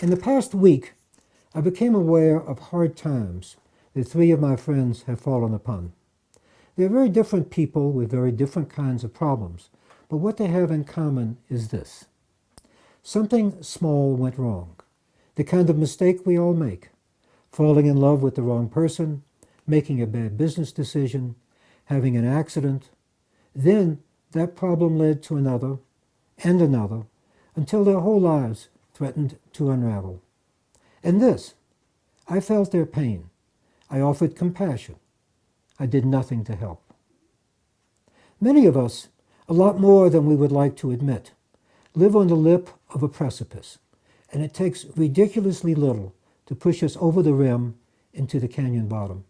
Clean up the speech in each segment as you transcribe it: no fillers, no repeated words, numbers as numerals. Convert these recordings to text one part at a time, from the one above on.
In the past week, I became aware of hard times that three of my friends have fallen upon. They're very different people with very different kinds of problems, but what they have in common is this. Something small went wrong, the kind of mistake we all make, falling in love with the wrong person, making a bad business decision, having an accident. Then that problem led to another and another until their whole lives threatened to unravel. And this, I felt their pain. I offered compassion. I did nothing to help. Many of us, a lot more than we would like to admit, live on the lip of a precipice, and it takes ridiculously little to push us over the rim into the canyon bottom.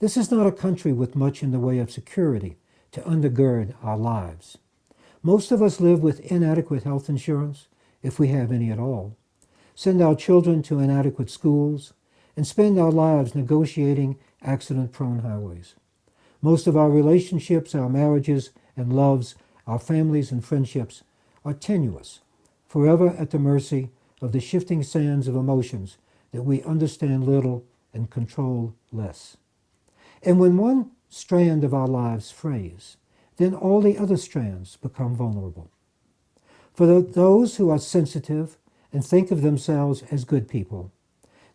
This is not a country with much in the way of security to undergird our lives. Most of us live with inadequate health insurance, if we have any at all, send our children to inadequate schools, and spend our lives negotiating accident-prone highways. Most of our relationships, our marriages and loves, our families and friendships are tenuous, forever at the mercy of the shifting sands of emotions that we understand little and control less. And when one strand of our lives frays, then all the other strands become vulnerable. For those who are sensitive and think of themselves as good people,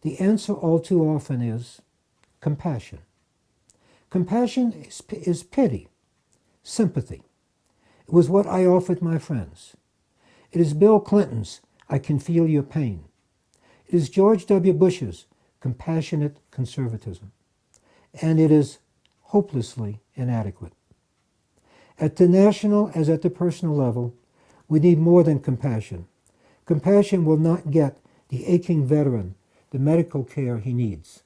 the answer all too often is compassion. Compassion is pity, sympathy. It was what I offered my friends. It is Bill Clinton's "I can feel your pain." It is George W. Bush's compassionate conservatism. And it is hopelessly inadequate. At the national as at the personal level, we need more than compassion. Compassion will not get the aching veteran the medical care he needs.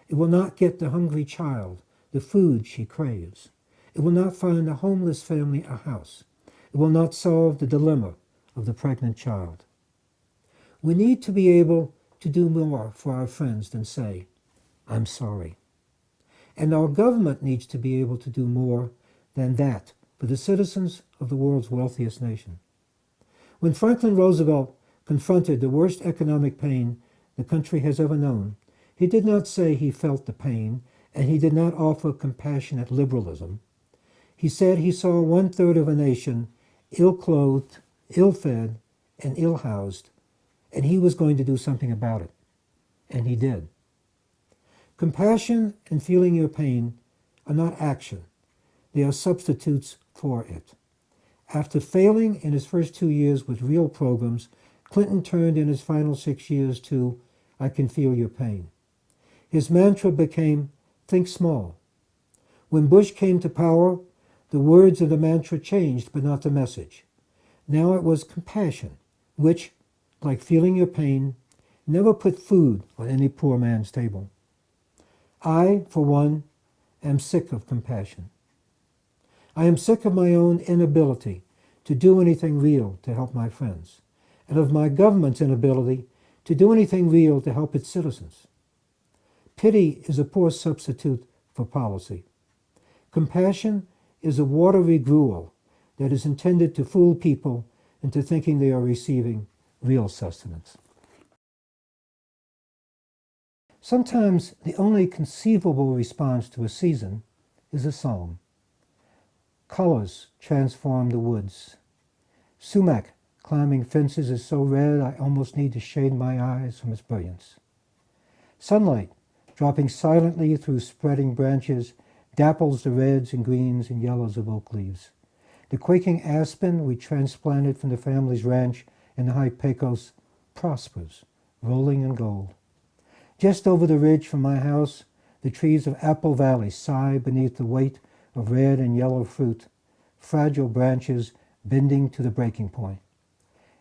It will not get the hungry child the food she craves. It will not find a homeless family a house. It will not solve the dilemma of the pregnant child. We need to be able to do more for our friends than say, "I'm sorry." And our government needs to be able to do more than that for the citizens of the world's wealthiest nation. When Franklin Roosevelt confronted the worst economic pain the country has ever known, he did not say he felt the pain, and he did not offer compassionate liberalism. He said he saw 1/3 of a nation ill-clothed, ill-fed, and ill-housed, and he was going to do something about it. And he did. Compassion and feeling your pain are not action. They are substitutes for it. After failing in his first 2 years with real programs, Clinton turned in his final 6 years to "I can feel your pain." His mantra became "think small." When Bush came to power, the words of the mantra changed, but not the message. Now it was compassion, which, like feeling your pain, never put food on any poor man's table. I, for one, am sick of compassion. I am sick of my own inability to do anything real to help my friends, and of my government's inability to do anything real to help its citizens. Pity is a poor substitute for policy. Compassion is a watery gruel that is intended to fool people into thinking they are receiving real sustenance. Sometimes the only conceivable response to a season is a song. Colors transform the woods. Sumac climbing fences is so red I almost need to shade my eyes from its brilliance. Sunlight, dropping silently through spreading branches, dapples the reds and greens and yellows of oak leaves. The quaking aspen we transplanted from the family's ranch in the high Pecos prospers, rolling in gold. Just over the ridge from my house, the trees of Apple Valley sigh beneath the weight of red and yellow fruit, fragile branches bending to the breaking point.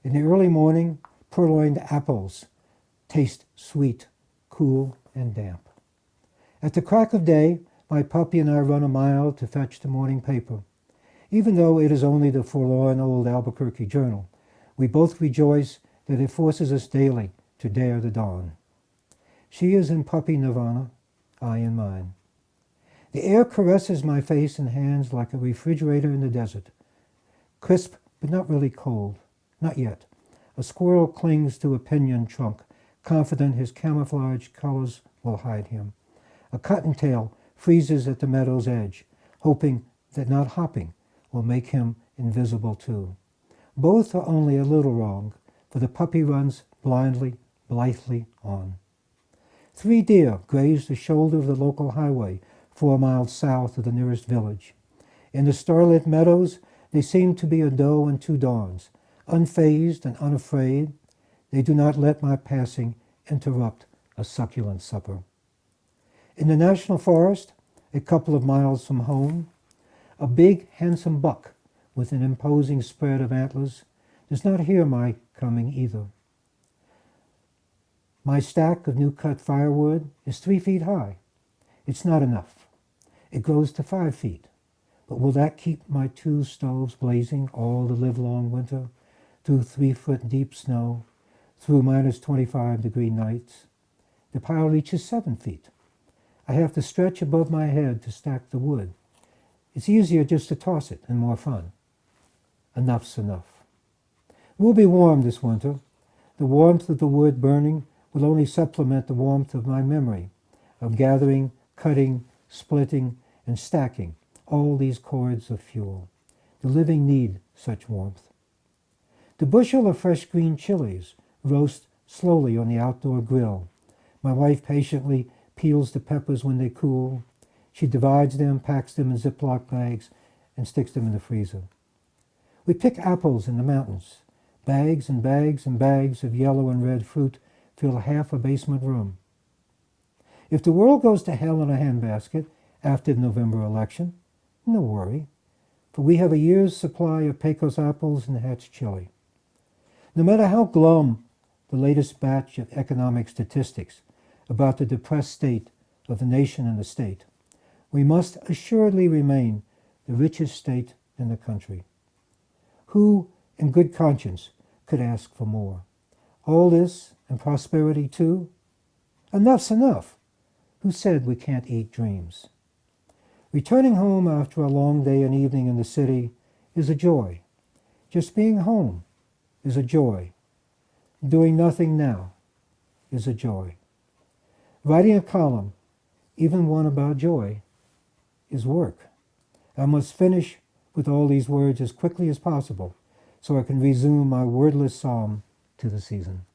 In the early morning, purloined apples taste sweet, cool, and damp. At the crack of day, my puppy and I run a mile to fetch the morning paper. Even though it is only the forlorn old Albuquerque Journal, we both rejoice that it forces us daily to dare the dawn. She is in puppy nirvana, I in mine. The air caresses my face and hands like a refrigerator in the desert. Crisp, but not really cold. Not yet. A squirrel clings to a pinyon trunk, confident his camouflage colors will hide him. A cottontail freezes at the meadow's edge, hoping that not hopping will make him invisible too. Both are only a little wrong, for the puppy runs blindly, blithely on. 3 deer graze the shoulder of the local highway 4 miles south of the nearest village. In the starlit meadows, they seem to be a doe and 2 dawns. Unfazed and unafraid, they do not let my passing interrupt a succulent supper. In the national forest, a couple of miles from home, a big, handsome buck with an imposing spread of antlers does not hear my coming either. My stack of new-cut firewood is 3 feet high. It's not enough. It grows to 5 feet. But will that keep my 2 stoves blazing all the livelong winter, through 3-foot-deep snow, through minus 25-degree nights? The pile reaches 7 feet. I have to stretch above my head to stack the wood. It's easier just to toss it and more fun. Enough's enough. We'll be warm this winter. The warmth of the wood burning will only supplement the warmth of my memory of gathering, cutting, splitting, and stacking all these cords of fuel. The living need such warmth. The bushel of fresh green chilies roast slowly on the outdoor grill. My wife patiently peels the peppers when they cool. She divides them, packs them in Ziploc bags, and sticks them in the freezer. We pick apples in the mountains. Bags and bags and bags of yellow and red fruit fill half a basement room. If the world goes to hell in a handbasket after the November election, no worry, for we have a year's supply of Pecos apples and Hatch chili. No matter how glum the latest batch of economic statistics about the depressed state of the nation and the state, we must assuredly remain the richest state in the country. Who, in good conscience, could ask for more? All this and prosperity too? Enough's enough. Who said we can't eat dreams? Returning home after a long day and evening in the city is a joy. Just being home is a joy. Doing nothing now is a joy. Writing a column, even one about joy, is work. I must finish with all these words as quickly as possible so I can resume my wordless psalm to the season.